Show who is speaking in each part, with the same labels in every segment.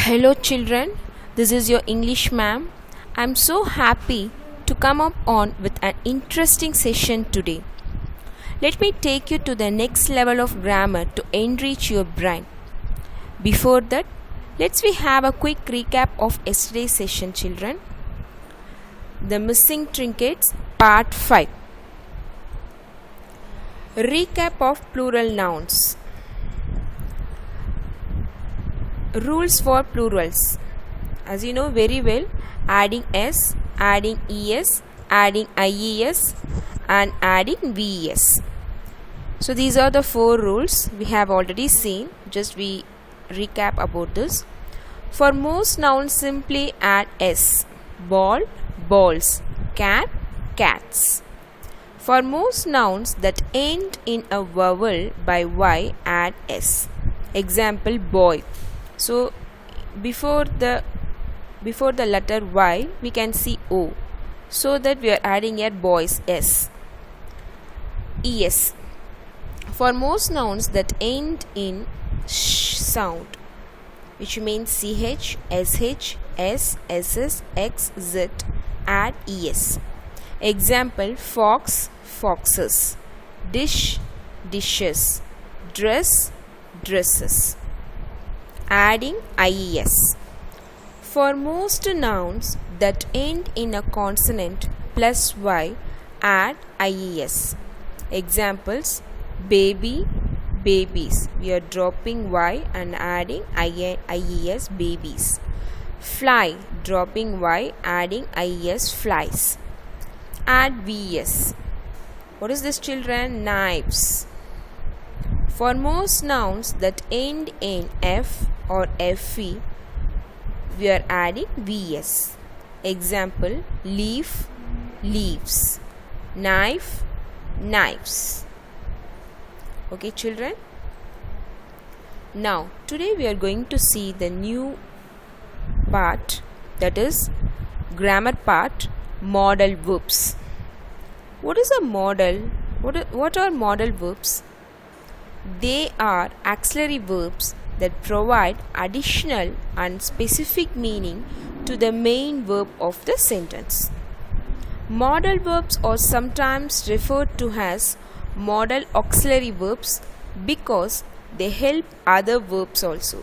Speaker 1: Hello children, this is your English ma'am. I'm so happy to come up on with an interesting session today. Let me take you to the next level of grammar to enrich your brain. Before that, let's have a quick recap of yesterday's session, children. The missing trinkets, part 5. Recap of plural nouns. Rules for plurals. As you know very well, adding s, adding es, adding ies and adding ves. So these are the 4 rules we have already seen. Just we recap about this. For most nouns, simply add s. Ball, balls. Cat, cats. For most nouns that end in a vowel by y, add s. Example, boy. So before the letter y, we can see o, so that we are adding a boys s. Es. For most nouns that end in sh sound, which means ch, sh, s, ss, x, z, add es. Example, fox, foxes. Dish, dishes. Dress, dresses. Adding ies. For most nouns that end in a consonant plus y, add ies. Examples, baby, babies. We are dropping y and adding ies, babies. Fly, dropping y, adding ies, flies. Add vs. What is this, children? Knives. For most nouns that end in f or fe, we are adding vs. Example, leaf, leaves. Knife, knives. Okay, children? Now, today we are going to see the new part, that is grammar part, modal verbs. What is a modal? What are modal verbs? They are auxiliary verbs that provide additional and specific meaning to the main verb of the sentence. Modal verbs are sometimes referred to as modal auxiliary verbs because they help other verbs also.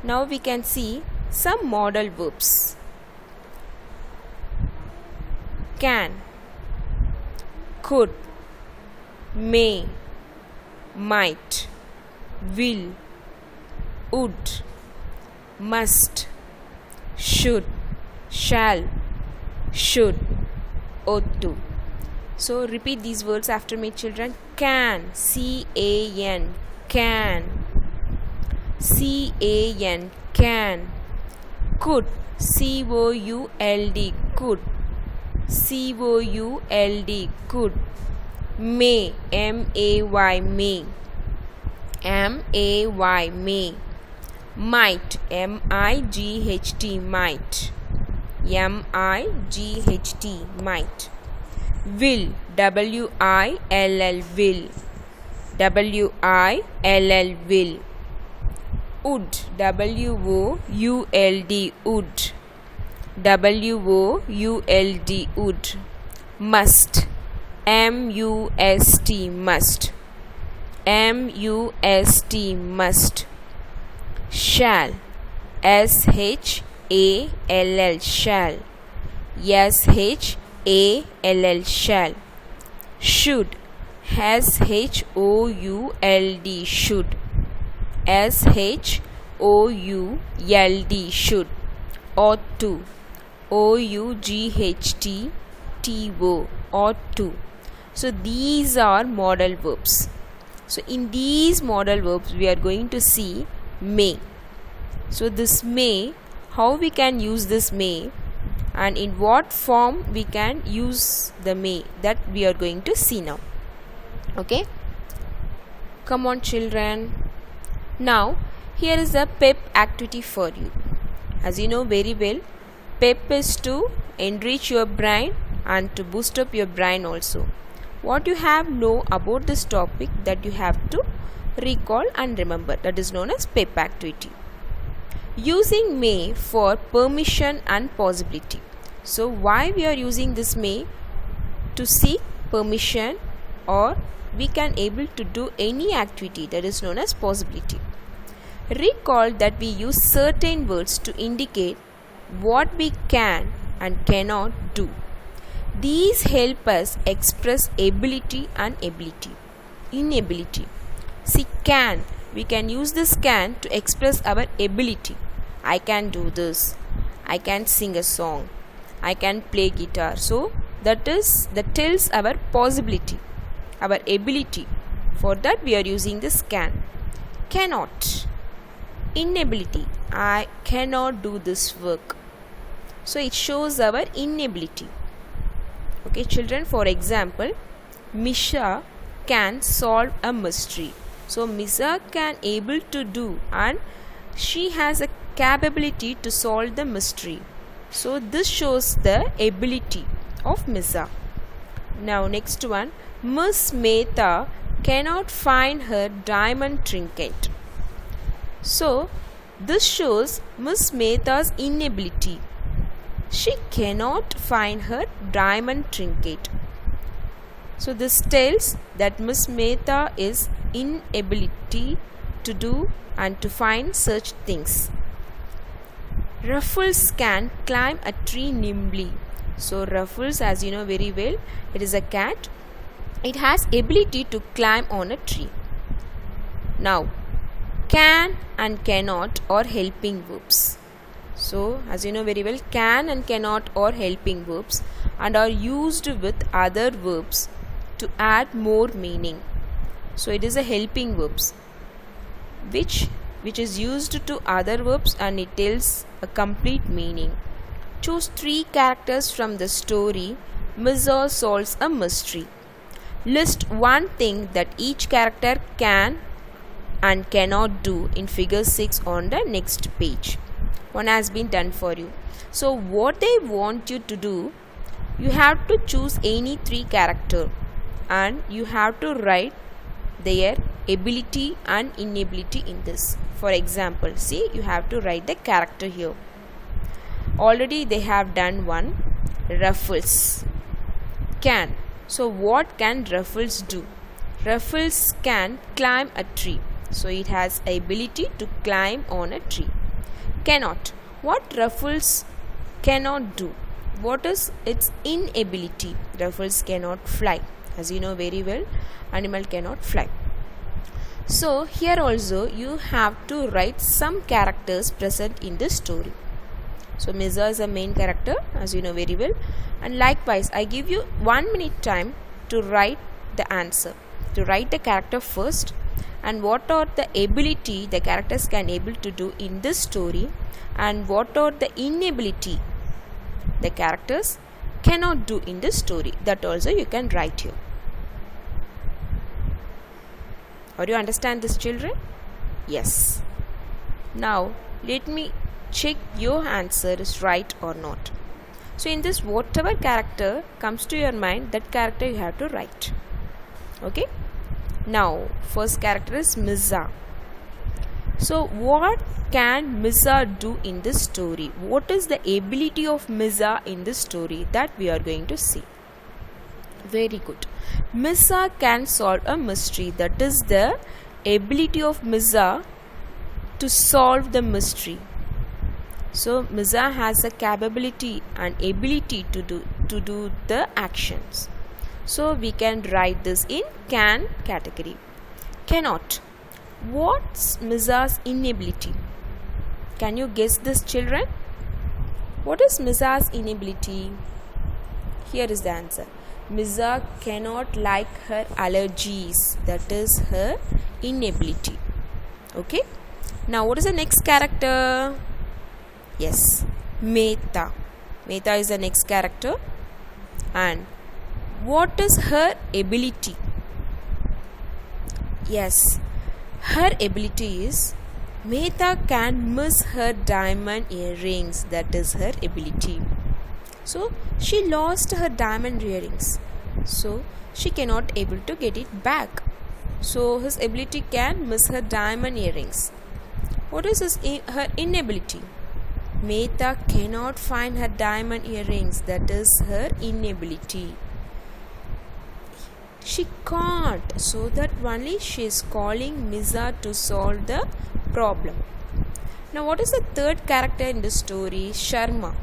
Speaker 1: Now we can see some modal verbs. Can, could, may, might, will, would, must, should, shall, should, ought to. So repeat these words after me, children. Can, C-A-N, can. C-A-N, can. Could, C-O-U-L-D, could. C-O-U-L-D, could. May, M-A-Y, may. M-A-Y, may. Might, M-I-G-H-T, might. M-I-G-H-T, might. Will, W-I-L-L, will. W-I-L-L, will. Would, W-O-U-L-D, would. W-O-U-L-D, would. Must, M-U-S-T, must. M-U-S-T, must. Shall, S-H-A-L-L, shall. S-H-A-L-L, shall. Should, S-H-O-U-L-D, should. S-H-O-U-L-D, should. Ought to, O-U-G-H-T-T-O, ought to. So these are modal verbs. So in these modal verbs we are going to see may. So this may, how we can use this may and in what form we can use the may, that we are going to see now. Okay, come on children. Now here is a PEP activity for you. As you know very well, PEP is to enrich your brain and to boost up your brain also. What you have know about this topic, that you have to recall and remember, that is known as PEP activity. Using may for permission and possibility. So why we are using this may? To seek permission, or we can able to do any activity, that is known as possibility. Recall that we use certain words to indicate what we can and cannot do. These help us express ability and inability. See, can, we can use this can to express our ability. I can do this, I can sing a song, I can play guitar. So that tells our possibility, our ability. For that we are using this can. Cannot, inability, I cannot do this work. So it shows our inability. Okay children, for example, Misha can solve a mystery. So Misha can able to do, and she has a capability to solve the mystery. So this shows the ability of Misha. Now next one, Miss Mehta cannot find her diamond trinket. So this shows Miss Mehta's inability. She cannot find her diamond trinket. So this tells that Miss Mehta is inability to do and to find such things. Ruffles can climb a tree nimbly. So Ruffles, as you know very well, it is a cat. It has ability to climb on a tree. Now can and cannot are helping verbs. So as you know very well, can and cannot are helping verbs and are used with other verbs to add more meaning. So it is a helping verbs which is used to other verbs and it tells a complete meaning. Choose 3 characters from the story Mirza solves a mystery. List one thing that each character can and cannot do in figure 6 on the next page. One has been done for you. So what they want you to do, you have to choose any 3 character and you have to write their ability and inability in this. For example, see, you have to write the character here. Already they have done one. Ruffles can. So what can Ruffles do? Ruffles can climb a tree. So it has ability to climb on a tree. Cannot. What Ruffles cannot do? What is its inability? Ruffles cannot fly. As you know very well, animal cannot fly. So here also you have to write some characters present in the story. So Mirza is a main character, as you know very well, and likewise I give you 1 minute time to write the answer, to write the character first and what are the ability the characters can able to do in this story and what are the inability the characters cannot do in this story. That also you can write here. Or you understand this, children? Yes. Now let me check your answer is right or not. So in this, whatever character comes to your mind, that character you have to write. Okay. Now first character is Mirza. So what can Mirza do in this story? What is the ability of Mirza in this story? That we are going to see. Very good. Mirza can solve a mystery. That is the ability of Mirza to solve the mystery. So Mirza has a capability and ability to do the actions. So we can write this in can category. Cannot. What's Mirza's inability? Can you guess this, children? What is Mirza's inability? Here is the answer. Mirza cannot like her allergies. That is her inability. Okay. Now what is the next character? Yes, Mehta. Mehta is the next character. And what is her ability? Yes, her ability is Mehta can miss her diamond earrings. That is her ability. So she lost her diamond earrings. So she cannot able to get it back. So his ability can miss her diamond earrings. What is her inability? Mehta cannot find her diamond earrings. That is her inability. She can't. So that only she is calling Mirza to solve the problem. Now what is the third character in the story? Sharma.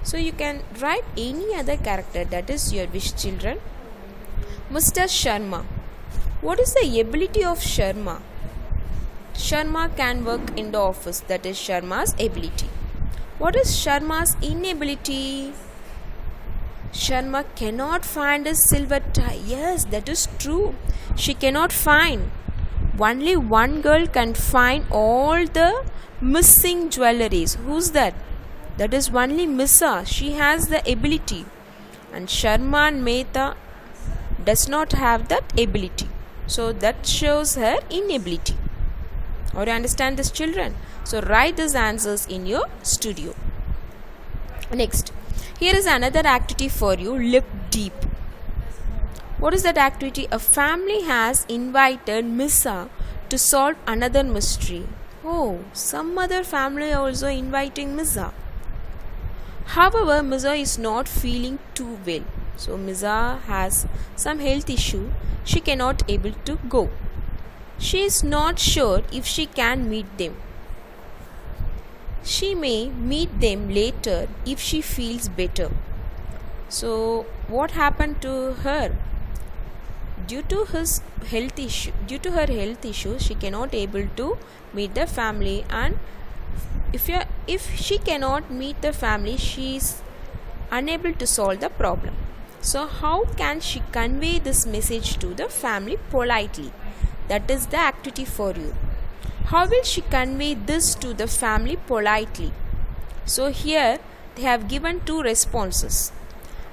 Speaker 1: So you can write any other character, that is your wish, children. Mr. Sharma. What is the ability of Sharma? Sharma can work in the office, that is Sharma's ability. What is Sharma's inability? Sharma cannot find his silver tie. Yes, that is true. She cannot find. Only one girl can find all the missing jewelries. Who's that? That is only Mirza. She has the ability. And Sharma and Mehta does not have that ability. So that shows her inability. Or you understand this, children? So write these answers in your studio. Next, here is another activity for you. Look deep. What is that activity? A family has invited Mirza to solve another mystery. Oh, some other family also inviting Mirza. However, Mirza is not feeling too well. So Mirza has some health issue. She cannot able to go. She is not sure if she can meet them. She may meet them later if she feels better. So what happened to her? Due to her health issue, she cannot able to meet the family, and if she cannot meet the family, she is unable to solve the problem. So how can she convey this message to the family politely? That is the activity for you. How will she convey this to the family politely? So here they have given two responses.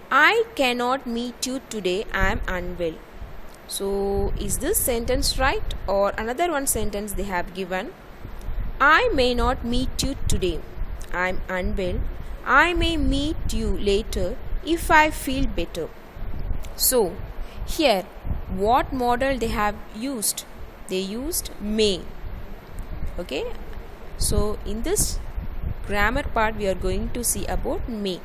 Speaker 1: I cannot meet you today, I am unwell. So is this sentence right? Or another one sentence they have given. I may not meet you today, I am unwell. I may meet you later if I feel better. So here what model they have used? They used may. Okay, so in this grammar part we are going to see about may.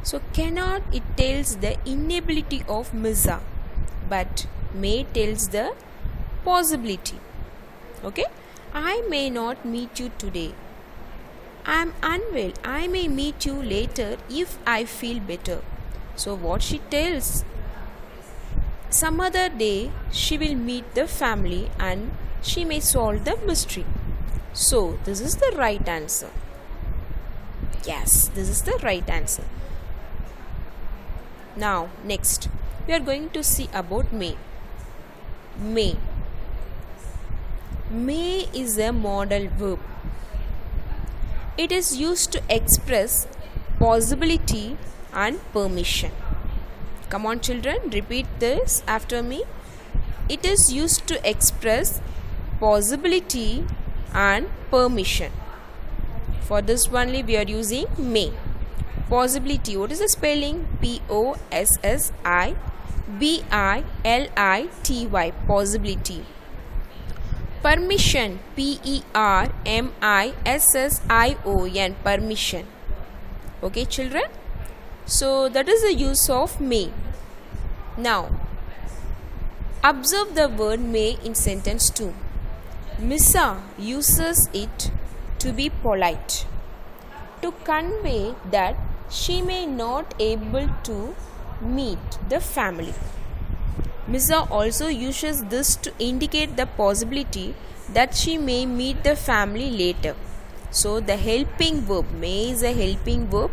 Speaker 1: So cannot, it tells the inability of Mirza, but may tells the possibility. Okay, I may not meet you today, I am unwell. I may meet you later if I feel better. So what she tells? Some other day she will meet the family and she may solve the mystery. So this is the right answer. Yes, this is the right answer. Now next we are going to see about may. May. May is a modal verb. It is used to express possibility and permission. Come on children, repeat this after me. It is used to express possibility and permission. For this only we are using may. Possibility, what is the spelling? Possibility. Possibility. Permission, permission. Permission. Okay children, so that is the use of may. Now observe the word may in sentence 2. Mirza uses it to be polite, to convey that she may not able to meet the family. Mirza also uses this to indicate the possibility that she may meet the family later. So the helping verb, may is a helping verb.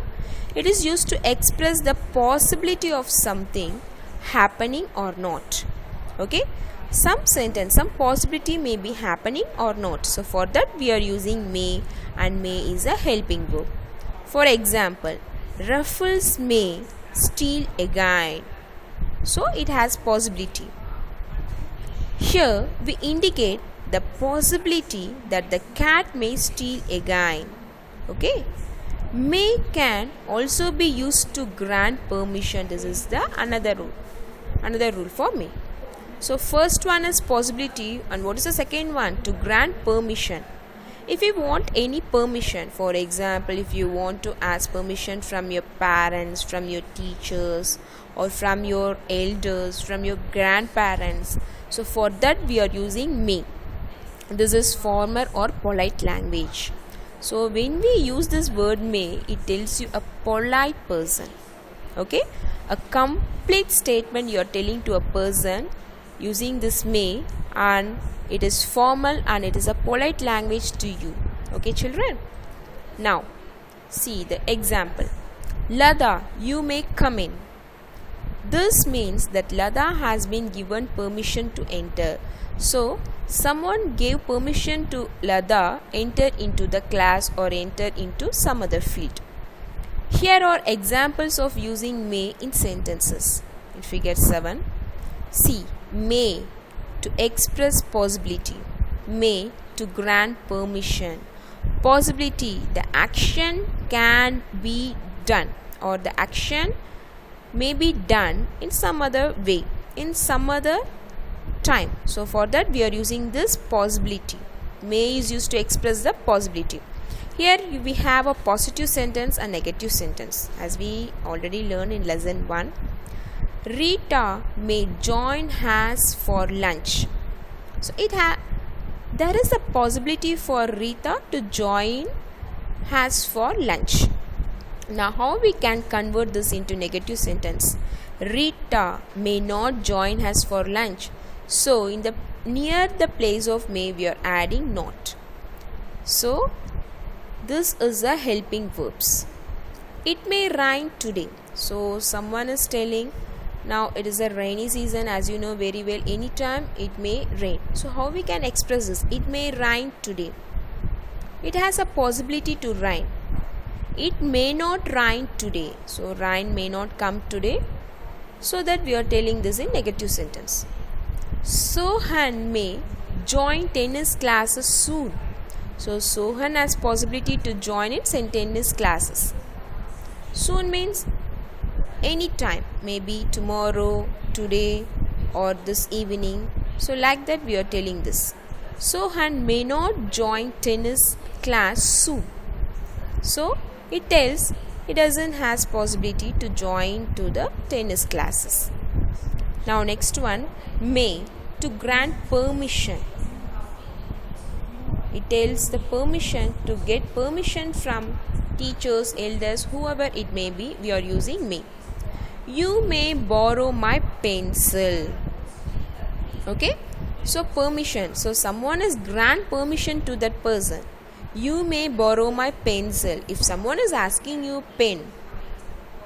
Speaker 1: It is used to express the possibility of something happening or not. Okay, some sentence, some possibility may be happening or not. So for that we are using may, and may is a helping verb. For example, Ruffles may steal again. So it has possibility. Here we indicate the possibility that the cat may steal again. Okay, may can also be used to grant permission. This is the another rule for may. So first one is possibility, and what is the second one? To grant permission. If you want any permission, for example, if you want to ask permission from your parents, from your teachers, or from your elders, from your grandparents, so for that we are using may. This is formal or polite language. So when we use this word may, it tells you a polite person. Okay, a complete statement you are telling to a person using this may, and it is formal and it is a polite language to you. Okay, children. Now see the example. Lada, you may come in. This means that Lada has been given permission to enter. So someone gave permission to Lada enter into the class or enter into some other field. Here are examples of using may in sentences. In figure 7, see may to express possibility, may to grant permission. Possibility, the action can be done or the action may be done in some other way, in some other time. So for that we are using this possibility. May is used to express the possibility. Here we have a positive sentence and negative sentence, as we already learned in lesson 1. Rita may join us for lunch. So there is a possibility for Rita to join us for lunch. Now how we can convert this into negative sentence? Rita may not join us for lunch. So in the near the place of may we are adding not. So this is a helping verbs. It may rain today. So someone is telling, now it is a rainy season, as you know very well, anytime it may rain. So how we can express this? It may rain today. It has a possibility to rain. It may not rain today. So rain may not come today. So that we are telling this in negative sentence. Sohan may join tennis classes soon. So Sohan has possibility to join in tennis classes. Soon means anytime, maybe tomorrow, today, or this evening. So like that we are telling this. Sohan may not join tennis class soon. So it tells he doesn't has possibility to join to the tennis classes. Now next one, may to grant permission. It tells the permission, to get permission from teachers, elders, whoever it may be, we are using may. You may borrow my pencil. Okay, so permission, so someone is grant permission to that person. You may borrow my pencil. If someone is asking you pen,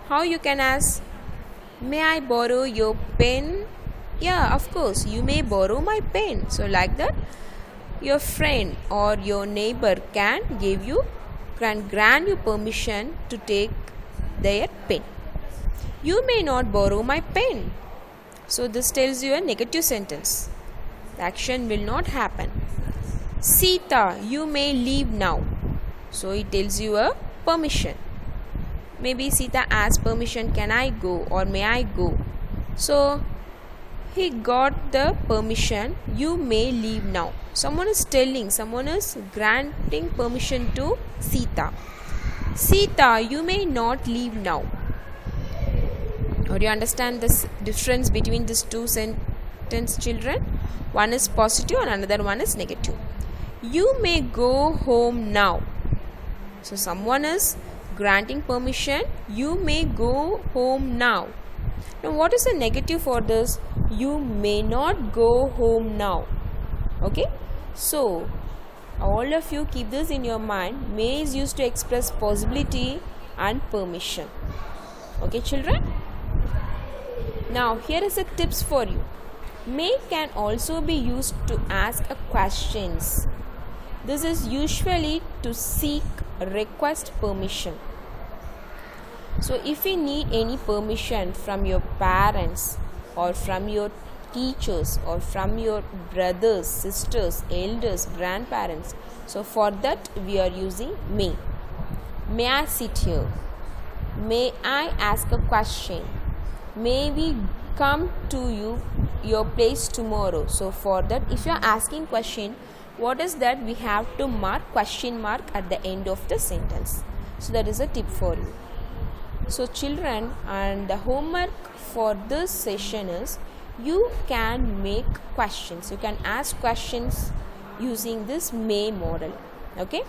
Speaker 1: how you can ask, may I borrow your pen? Yeah, of course, you may borrow my pen. So like that your friend or your neighbor can grant you permission to take their pen. You may not borrow my pen. So this tells you a negative sentence. The action will not happen. Sita, you may leave now. So it tells you a permission. Maybe Sita asks permission, can I go or may I go? So he got the permission, you may leave now. Someone is granting permission to Sita. Sita, you may not leave now. Or you understand this difference between these two sentences, children? One is positive and another one is negative. You may go home now. So someone is granting permission, you may go home now. Now what is the negative for this? You may not go home now. Okay, so all of you keep this in your mind. May is used to express possibility and permission. Okay, children. Now here is a tips for you. May can also be used to ask a questions. This is usually to seek, request permission. So if you need any permission from your parents or from your teachers or from your brothers, sisters, elders, grandparents, so for that we are using may. May I sit here? May I ask a question? May we come to your place tomorrow? So for that, if you are asking question, what is that? We have to mark question mark at the end of the sentence. So that is a tip for you. So children, and the homework for this session is you can make questions. You can ask questions using this may model. Okay,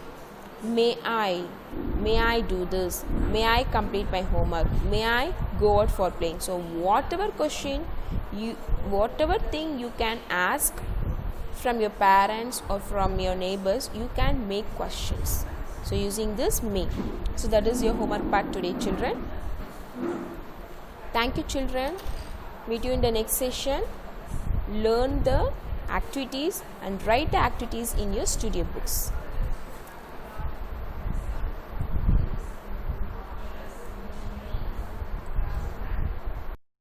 Speaker 1: may I do this, may I complete my homework, may I go out for playing. So whatever question whatever thing you can ask from your parents or from your neighbors, you can make questions. So using this may. So that is your homework part today, children. Thank you, children. Meet you in the next session. Learn the activities and write the activities in your studio books.